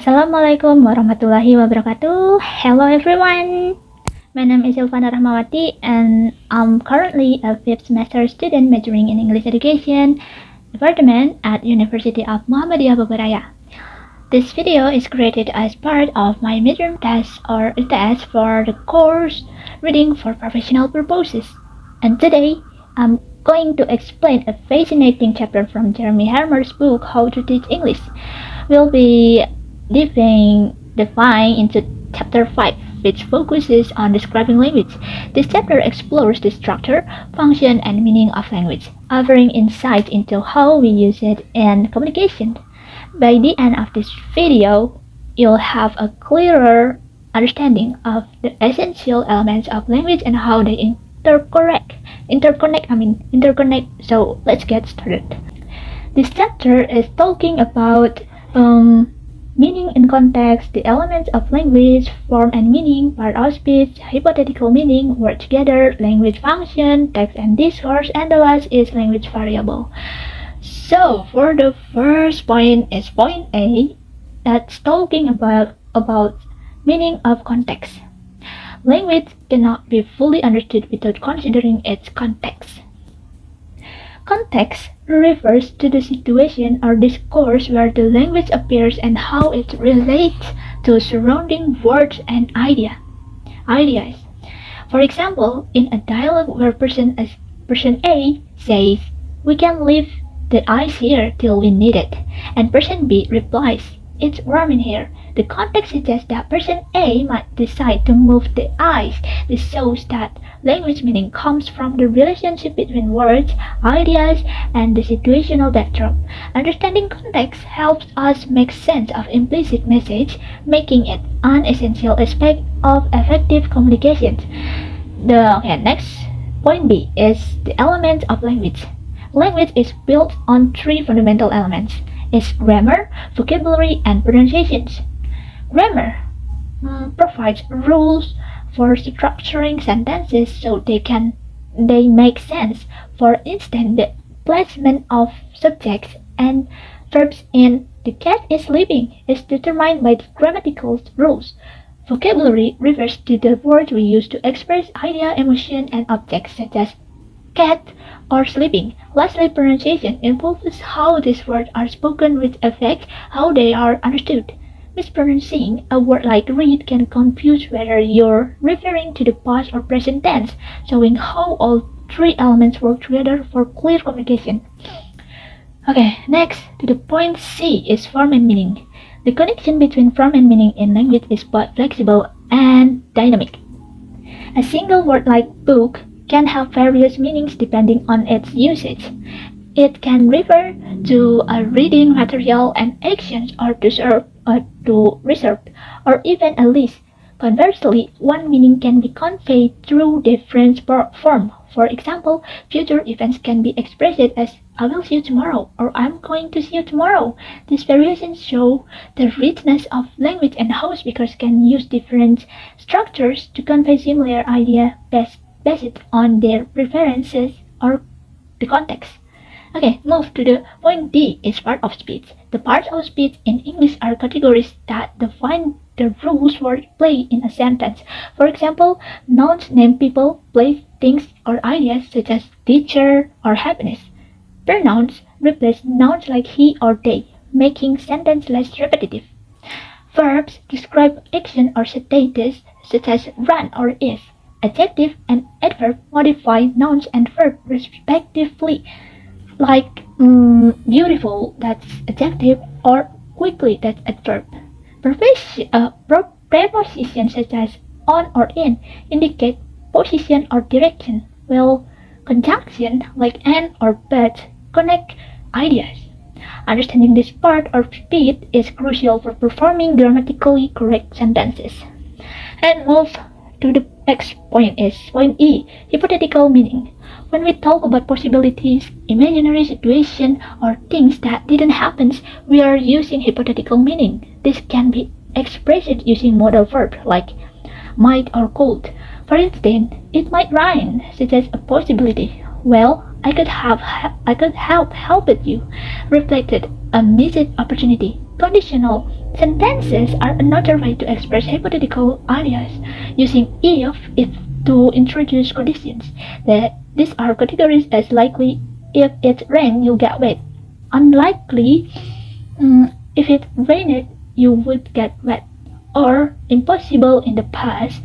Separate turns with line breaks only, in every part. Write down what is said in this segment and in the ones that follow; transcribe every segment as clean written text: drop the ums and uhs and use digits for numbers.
Assalamualaikum warahmatullahi wabarakatuh. Hello everyone. My name is Sylvana Rahmawati and I'm currently a 5th semester student majoring in English Education Department at University of Muhammadiyah Bogor Raya. This video is created as part of my midterm test or UTS for the course Reading for Professional Purposes. And today, I'm going to explain a fascinating chapter from Jeremy Harmer's book How to Teach English. We'll be diving into chapter 5, which focuses on describing language. This chapter explores the structure, function, and meaning of language, offering insight into how we use it in communication. By the end of this video, you'll have a clearer understanding of the essential elements of language and how they interconnect. So let's get started. This chapter is talking about meaning and context, the elements of language, form and meaning, part of speech, hypothetical meaning, word together, language function, text and discourse, and the last is language variable. So for the first point is point A, that's talking about meaning of context. Language cannot be fully understood without considering its context. Context refers to the situation or discourse where the language appears and how it relates to surrounding words and ideas. For example, in a dialogue where person A says, "We can leave the ice here till we need it," and person B replies, "It's warm in here." The context suggests that person A might decide to move the ice. This shows that language meaning comes from the relationship between words, ideas, and the situational backdrop. Understanding context helps us make sense of implicit message, making it an essential aspect of effective communication. Next point B is the elements of language. Language is built on three fundamental elements. It's grammar, vocabulary, and pronunciations. Grammar provides rules for structuring sentences so they make sense. For instance, the placement of subjects and verbs in "the cat is sleeping" is determined by the grammatical rules. Vocabulary refers to the words we use to express idea, emotion, and objects such as cat or sleeping. Lastly, pronunciation involves how these words are spoken, which affects how they are understood. Mispronouncing a word like read can confuse whether you're referring to the past or present tense, showing how all three elements work together for clear communication. Okay, next to the point C is form and meaning. The connection between form and meaning in language is both flexible and dynamic. A single word like book can have various meanings depending on its usage. It can refer to a reading material and actions or to reserve, or even a list. Conversely, one meaning can be conveyed through different form. For example, future events can be expressed as "I will see you tomorrow" or "I'm going to see you tomorrow." These variations show the richness of language and how speakers can use different structures to convey similar ideas based on their preferences or the context. Okay, move to the point D is part of speech. The parts of speech in English are categories that define the rules for play in a sentence. For example, nouns name people, place, things, or ideas such as teacher or happiness. Pronouns replace nouns like he or they, making sentence less repetitive. Verbs describe action or status such as run or is. Adjective and adverb modify nouns and verb respectively, like beautiful, that's adjective, or quickly, that's adverb. Prepositions such as on or in indicate position or direction, while conjunction like and or but connect ideas. Understanding this part of speech is crucial for performing grammatically correct sentences. And move to the next point is point E, hypothetical meaning. When we talk about possibilities, imaginary situation, or things that didn't happen, we are using hypothetical meaning. This can be expressed using modal verb like might or could. For instance, it might rain, such as a possibility. Well, I could have helped you, reflected a missed opportunity. Conditional sentences are another way to express hypothetical ideas, using if to introduce conditions. These are categorized as likely: if it rains, you get wet; unlikely, if it rained, you would get wet; or impossible in the past,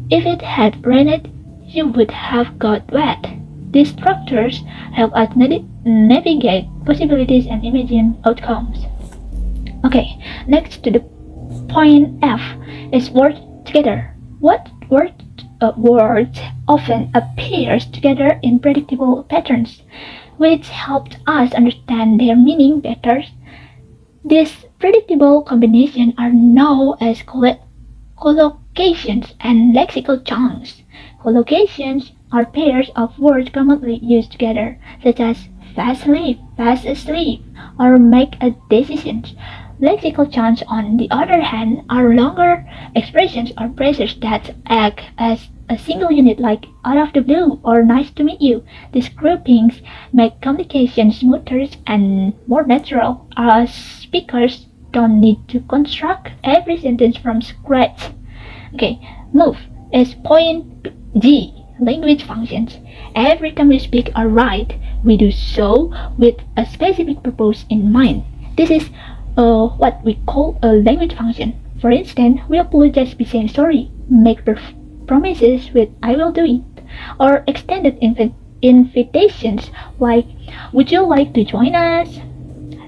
if it had rained, you would have got wet. These structures help us navigate possibilities and imagine outcomes. Okay, next to the point F is words together. Words often appears together in predictable patterns, which helped us understand their meaning better. These predictable combinations are known as collocations and lexical chunks. Collocations are pairs of words commonly used together, such as fast asleep, or make a decision. Lexical chunks, on the other hand, are longer expressions or phrases that act as a single unit, like out of the blue or nice to meet you. These groupings make communication smoother and more natural, as speakers don't need to construct every sentence from scratch. Okay, move is point G. Language functions. Every time we speak or write, we do so with a specific purpose in mind. This is what we call a language function. For instance, we apologize by saying sorry, make promises with I will do it, or extended invitations like would you like to join us?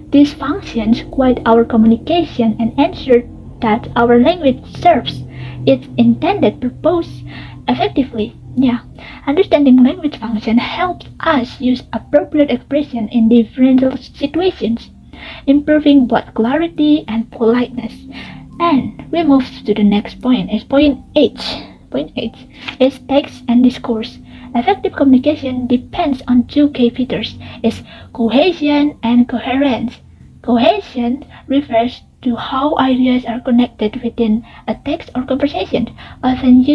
These functions guide our communication and ensure that our language serves its intended purpose effectively. Yeah, understanding language function helps us use appropriate expression in different situations, improving both clarity and politeness. And we move to the next point. Is point H. Point H is text and discourse. Effective communication depends on two key features: is cohesion and coherence. Cohesion refers to how ideas are connected within a text or conversation, often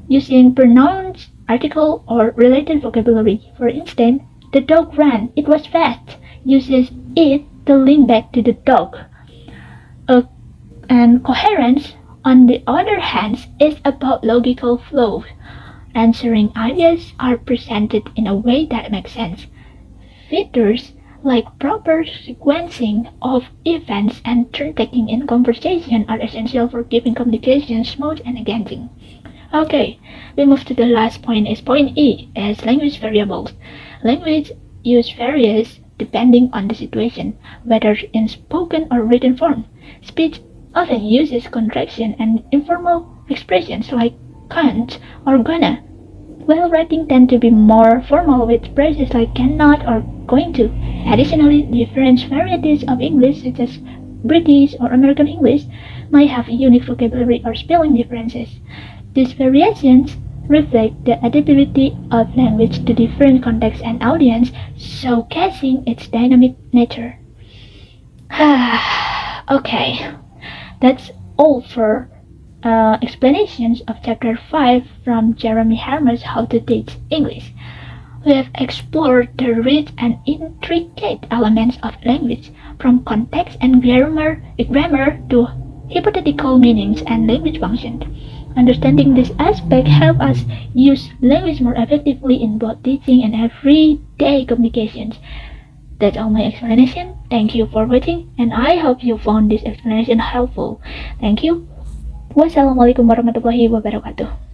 using pronouns, article, or related vocabulary. For instance, the dog ran, it was fast, uses it to link back to the dog. And coherence, on the other hand, is about logical flow. Answering ideas are presented in a way that makes sense. Features like proper sequencing of events and turn-taking in conversation are essential for keeping communication smooth and engaging. Okay, we move to the last point. Is point E, as language variables. Language use varies depending on the situation, whether in spoken or written form. Speech often uses contraction and informal expressions like can't or gonna, while writing tends to be more formal with phrases like cannot or going to. Additionally, different varieties of English, such as British or American English, might have unique vocabulary or spelling differences. These variations reflect the adaptability of language to different contexts and audience, showcasing its dynamic nature. Okay, that's all for explanations of Chapter 5 from Jeremy Harmer's How to Teach English. We have explored the rich and intricate elements of language, from context and grammar to hypothetical meanings and language functions. Understanding this aspect helps us use language more effectively in both teaching and everyday communications. That's all my explanation. Thank you for watching, and I hope you found this explanation helpful. Thank you. Wassalamualaikum warahmatullahi wabarakatuh.